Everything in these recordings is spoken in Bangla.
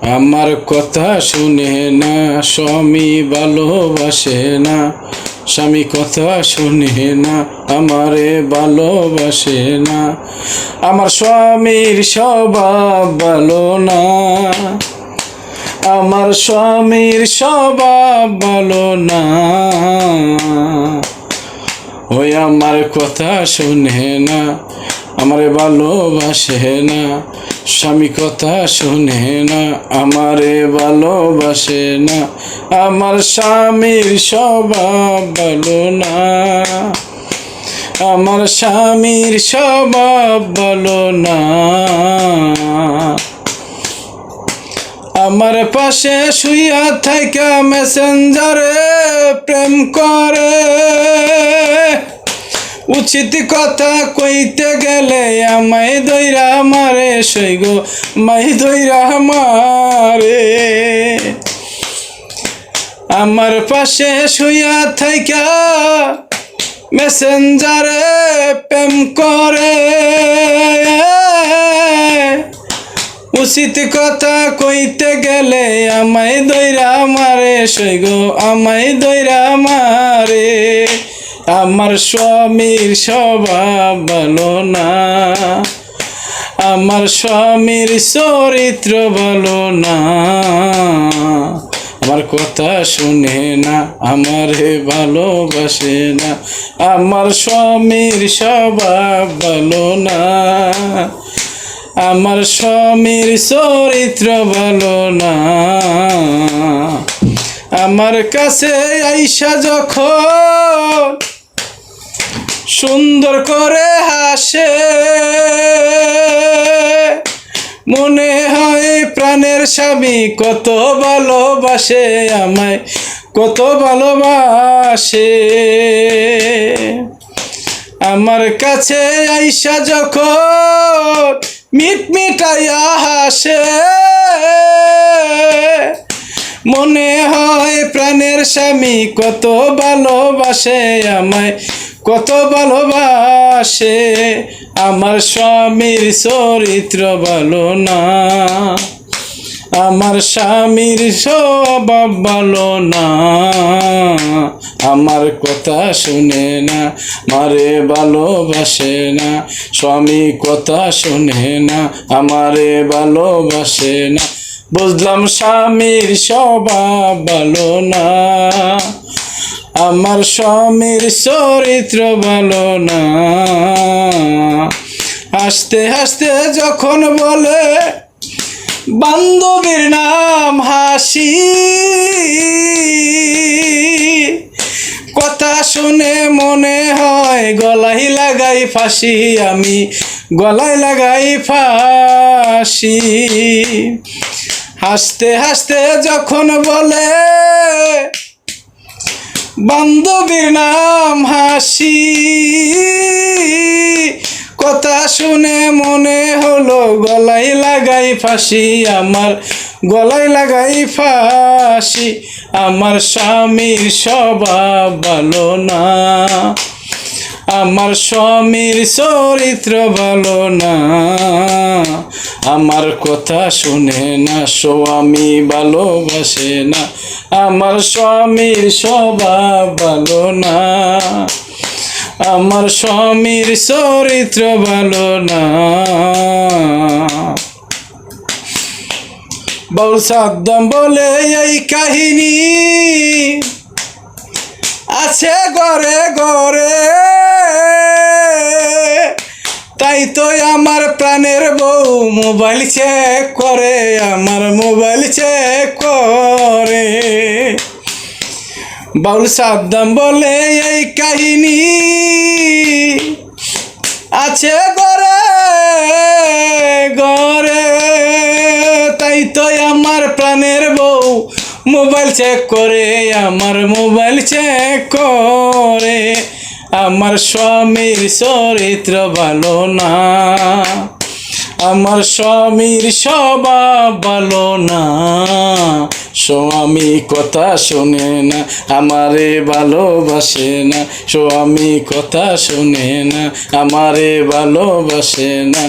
আমার কথা শুনে না, স্বামী ভালোবাসে না। স্বামী কথা শুনে না, আমারে ভালোবাসে না। আমার স্বামীর স্বভাব ভালো না, আমার স্বামীর স্বভাব ভালো না। ওই আমার কথা শুনে না, আমারে ভালোবাসে না। স্বামী কথা শুনে না, আমারে ভালোবাসে না। আমার স্বামীর স্বভাব ভালো না, আমার স্বামীর স্বভাব ভালো না। আমার পাশে শুইয়া থাইকা মেসেঞ্জারে প্রেম করে, উচিত কথা কইতে গেলে আমায় দইরা মারে, সইগো মাই দইরা মারে। আমার পাশে শুইয়া থাইকা মেসেঞ্জারে প্রেম করে, উচিত কথা কইতে গেলে আমায় দইরা মারে, সইগো আমায় দইরা মারে। আমার স্বামীর স্বভাব ভালো না, আমার স্বামীর চরিত্র ভালো না। আমার কথা শুনে না, আমারে ভালোবাসে না। আমার স্বামীর স্বভাব ভালো না, আমার স্বামীর চরিত্র ভালো না। আমার কাছে আইসা যখন সুন্দর করে হাসে, মনে হয় প্রাণের স্বামী কত ভালোবাসে আমায়, কত ভালোবাসে। আমার কাছে আইসা যখন মিটমিটাইয়া হাসে, মনে হয় প্রাণের স্বামী কত ভালোবাসে আমায়, কত ভালোবাসে। আমার স্বামীর চরিত্র ভালো না, আমার স্বামীর স্বভাব ভালো না। আমার কথা শুনে না, মারে ভালোবাসে না। স্বামী কথা শুনে না, আমারে ভালোবাসে না। বুঝলাম স্বামীর স্বভাব ভালো না, আমার স্বামীর চরিত্র ভালো না। হাসতে হাসতে যখন বলে বান্ধবীর নাম হাসি, কথা শুনে মনে হয় গলায় লাগাই ফাঁসি, আমি গলায় লাগাই ফাঁসি। হাসতে হাসতে যখন বলে বান্ধবীর নাম হাসি, কথা শুনে মনে হলো গলায় লাগাই ফাঁসি, আমার গলায় লাগাই ফাঁসি। আমার স্বামীর স্বভাব ভালো না, আমার স্বামীর চরিত্র ভালো না। আমার কথা শুনে না, স্বামী ভালোবাসে না। আমার স্বামীর স্বভাব ভালো না, আমার স্বামীর চরিত্র ভালো না। বাউল সাদ্দাম বলে এই কাহিনী আছে ঘরে ঘরে, তাই তো আমার প্রাণের বউ মোবাইল চেক করে, আমার মোবাইল চেক করে। বাউল সাদ্দাম বলে এই কাহিনী আছে ঘরে ঘরে, তাই তো আমার প্রাণের বউ মোবাইল চেক করে, আমার মোবাইল চেক করে। আমার স্বামীর চরিত্র ভালো না, আমার স্বামীর স্বভাব ভালো না। স্বামী কথা শোনে না, আমারে ভালোবাসে না। স্বামী কথা শোনে না, আমারে ভালোবাসে না।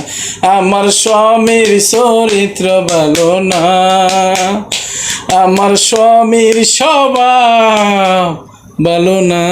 আমার স্বামীর চরিত্র ভালো না, আমার স্বামীর স্বভাব ভালো না।